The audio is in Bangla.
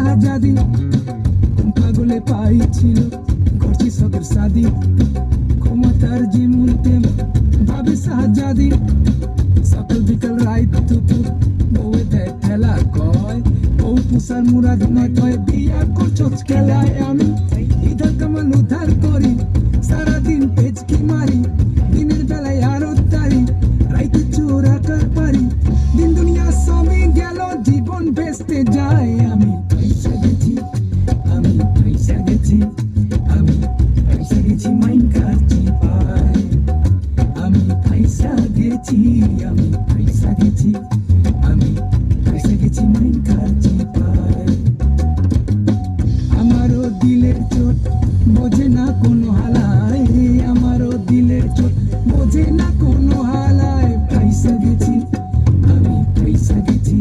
শাহজাদি পাগলে পাইছিল করছি সবের সাদি ক্ষমতার যে মুহূর্তে ভাবে শাহজাদি সকাল বিকাল রাত দুপুর বউয়ে দেয় ঠেলা কয় বউ পুষার মুরাদ নয় কয় বিয়া করছো খেলায় আমি ইধার কামাল উদ্ধার করি সারাদিন পেচকি মারি দিনের বেলায় আরো তারি রাইতে চোর আকার পারি দিন দুনিয়া সবই গেল জীবন বেসতে যায় আমি পয়সা গেছি আমি পয়সা গেছি আমি পয়সা গেছি মাইন কাটছি পায় আমি পয়সা গেছি আমি পয়সা গেছি আমি পয়সা গেছি মাইন কাটছি পায় আমারও দিলের চোট বোঝে না কোনো হালায় আমারও দিলের চোট বোঝে না কোনো হালায় পয়সা গেছি আমি পয়সা গেছি